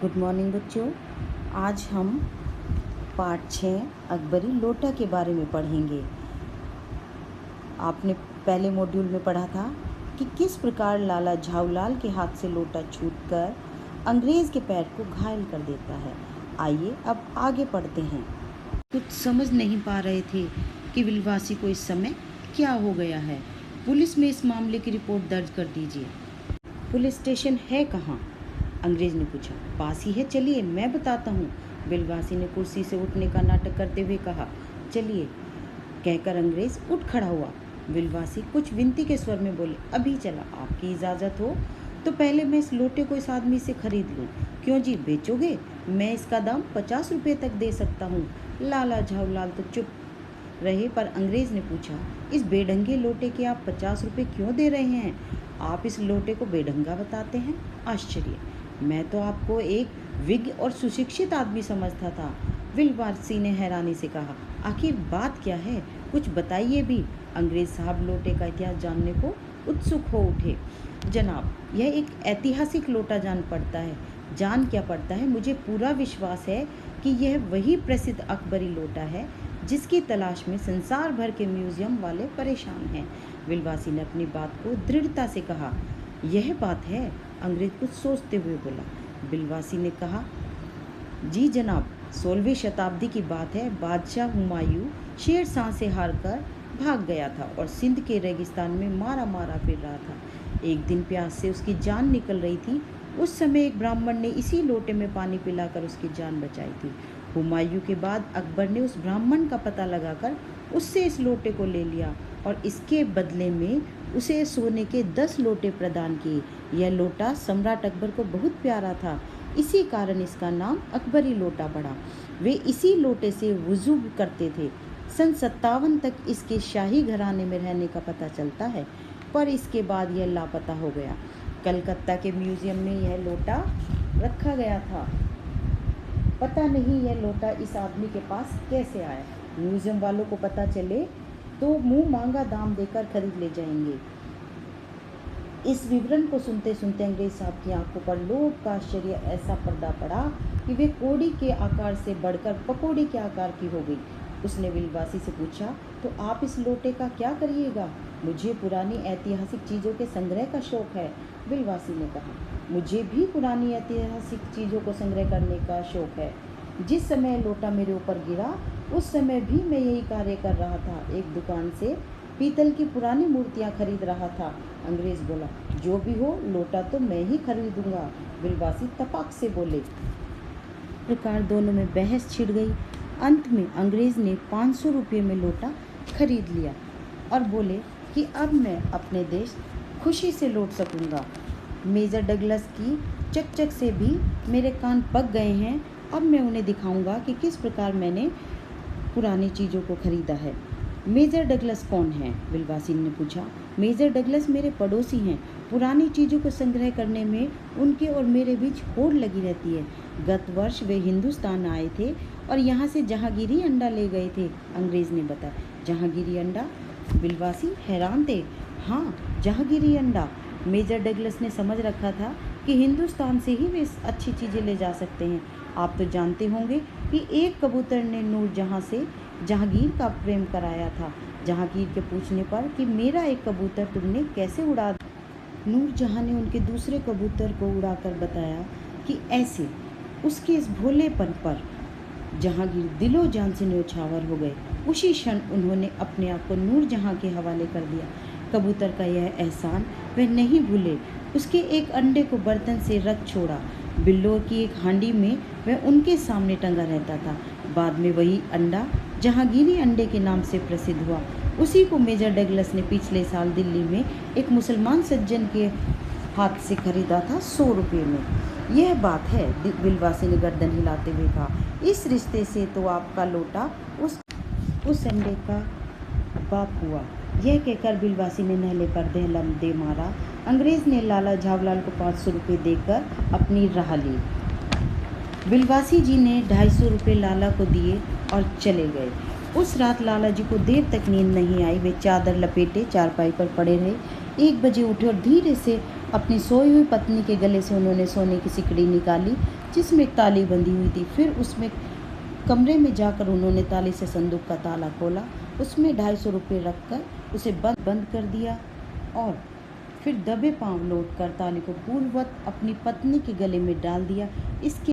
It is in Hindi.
गुड मॉर्निंग बच्चों। आज हम पाठ 6 अकबरी लोटा के बारे में पढ़ेंगे। आपने पहले मॉड्यूल में पढ़ा था कि किस प्रकार लाला झाऊलाल के हाथ से लोटा छूटकर अंग्रेज़ के पैर को घायल कर देता है। आइए अब आगे पढ़ते हैं। कुछ समझ नहीं पा रहे थे कि विलवासी को इस समय क्या हो गया है। पुलिस में इस मामले की रिपोर्ट दर्ज कर दीजिए। पुलिस स्टेशन है कहाँ? अंग्रेज़ ने पूछा। पास ही है, चलिए मैं बताता हूँ। बिलवासी ने कुर्सी से उठने का नाटक करते हुए कहा। चलिए कहकर अंग्रेज़ उठ खड़ा हुआ। बिलवासी कुछ विनती के स्वर में बोले, अभी चला, आपकी इजाज़त हो तो पहले मैं इस लोटे को इस आदमी से खरीद लूँ। क्यों जी, बेचोगे? मैं इसका दाम 50 रुपये तक दे सकता हूँ। लाला झाऊलाल तो चुप रहे, पर अंग्रेज़ ने पूछा, इस बेढंगे लोटे के आप 50 रुपये क्यों दे रहे हैं? आप इस लोटे को बेढंगा बताते हैं? आश्चर्य! मैं तो आपको एक विज्ञ और सुशिक्षित आदमी समझता था। विलवासी ने हैरानी से कहा। आखिर बात क्या है, कुछ बताइए भी। अंग्रेज साहब लोटे का इतिहास जानने को उत्सुक हो उठे। जनाब, यह एक ऐतिहासिक लोटा जान क्या पड़ता है। मुझे पूरा विश्वास है कि यह वही प्रसिद्ध अकबरी लोटा है जिसकी तलाश में संसार भर के म्यूजियम वाले परेशान हैं। विलवासी ने अपनी बात को दृढ़ता से कहा। यह बात है? अंग्रेज कुछ सोचते हुए बोला। बिलवासी ने कहा, जी जनाब, 16वीं शताब्दी की बात है। बादशाह हुमायूं शेर शाह से हारकर भाग गया था और सिंध के रेगिस्तान में मारा मारा फिर रहा था। एक दिन प्यास से उसकी जान निकल रही थी। उस समय एक ब्राह्मण ने इसी लोटे में पानी पिलाकर उसकी जान बचाई थी। हुमायूं के बाद अकबर ने उस ब्राह्मण का पता लगाकर उससे इस लोटे को ले लिया और इसके बदले में उसे सोने के 10 लोटे प्रदान किए। यह लोटा सम्राट अकबर को बहुत प्यारा था, इसी कारण इसका नाम अकबरी लोटा पड़ा। वे इसी लोटे से वुज़ू करते थे। सन 57 तक इसके शाही घराने में रहने का पता चलता है, पर इसके बाद यह लापता हो गया। कलकत्ता के म्यूजियम में यह लोटा रखा गया था। पता नहीं यह लोटा इस आदमी के पास कैसे आया। म्यूजियम वालों को पता चले तो मुंह मांगा दाम देकर खरीद ले जाएंगे। इस विवरण को सुनते सुनते अंग्रेज साहब की आंखों पर लोभ का आश्चर्य ऐसा पर्दा पड़ा कि वे कोड़ी के आकार से बढ़कर पकौड़ी के आकार की हो गई। उसने विलवासी से पूछा, तो आप इस लोटे का क्या करिएगा? मुझे पुरानी ऐतिहासिक चीज़ों के संग्रह का शौक है। विलवासी ने कहा, मुझे भी पुरानी ऐतिहासिक चीज़ों को संग्रह करने का शौक है। जिस समय लोटा मेरे ऊपर गिरा उस समय भी मैं यही कार्य कर रहा था। एक दुकान से पीतल की पुरानी मूर्तियां खरीद रहा था। अंग्रेज बोला, जो भी हो, लोटा तो मैं ही खरीदूंगा। विलवासी तपाक से बोले। प्रकार दोनों में बहस छिड़ गई। अंत में अंग्रेज ने 500 रुपये में लोटा खरीद लिया और बोले कि अब मैं अपने देश खुशी से लौट सकूंगा। मेजर डगलस की चकचक से भी मेरे कान पक गए हैं। अब मैं उन्हें दिखाऊंगा कि किस प्रकार मैंने पुरानी चीज़ों को खरीदा है। मेजर डगलस कौन है? विलवासी ने पूछा। मेजर डगलस मेरे पड़ोसी हैं। पुरानी चीज़ों को संग्रह करने में उनके और मेरे बीच होड़ लगी रहती है। गत वर्ष वे हिंदुस्तान आए थे और यहाँ से जहांगीरी अंडा ले गए थे। अंग्रेज़ ने बताया। जहांगीरी अंडा? विलवासी हैरान थे। हाँ, जहांगीरी अंडा। मेजर डगलस ने समझ रखा था कि हिंदुस्तान से ही वे अच्छी चीज़ें ले जा सकते हैं। आप तो जानते होंगे कि एक कबूतर ने नूरजहां से जहांगीर का प्रेम कराया था। जहांगीर के पूछने पर कि मेरा एक कबूतर तुमने कैसे उड़ा दिया, नूरजहां ने उनके दूसरे कबूतर को उड़ाकर बताया कि ऐसे। उसके इस भोलेपन पर जहांगीर दिलो जान से न्यौछावर हो गए। उसी क्षण उन्होंने अपने आप को नूरजहां के हवाले कर दिया। कबूतर का यह एहसान वह नहीं भूले। उसके एक अंडे को बर्तन से रख छोड़ा। बिल्लोर की एक हांडी में वह उनके सामने टंगा रहता था। बाद में वही अंडा जहांगीरी अंडे के नाम से प्रसिद्ध हुआ। उसी को मेजर डगलस ने पिछले साल दिल्ली में एक मुसलमान सज्जन के हाथ से खरीदा था 100 रुपये में। यह बात है, विलवासी ने गर्दन हिलाते हुए कहा। इस रिश्ते से तो आपका लोटा उस अंडे का बाप हुआ। यह कहकर बिलवासी ने नहले पर दे मारा। अंग्रेज ने लाला झाऊलाल को 500 रुपये देकर अपनी राह ली। बिलवासी जी ने 250 रुपये लाला को दिए और चले गए। उस रात लाला जी को देर तक नींद नहीं आई। वे चादर लपेटे चारपाई पर पड़े रहे। 1 बजे उठे और धीरे से अपनी सोई हुई पत्नी के गले से उन्होंने सोने की सिकड़ी निकाली जिसमें एक ताली बंधी हुई थी। फिर उसमें कमरे में जाकर उन्होंने ताले से संदूक का ताला खोला, उसमें 250 रुपये रखकर उसे बंद कर दिया और फिर दबे पांव लौटकर ताले को पूर्ववत अपनी पत्नी के गले में डाल दिया। इसके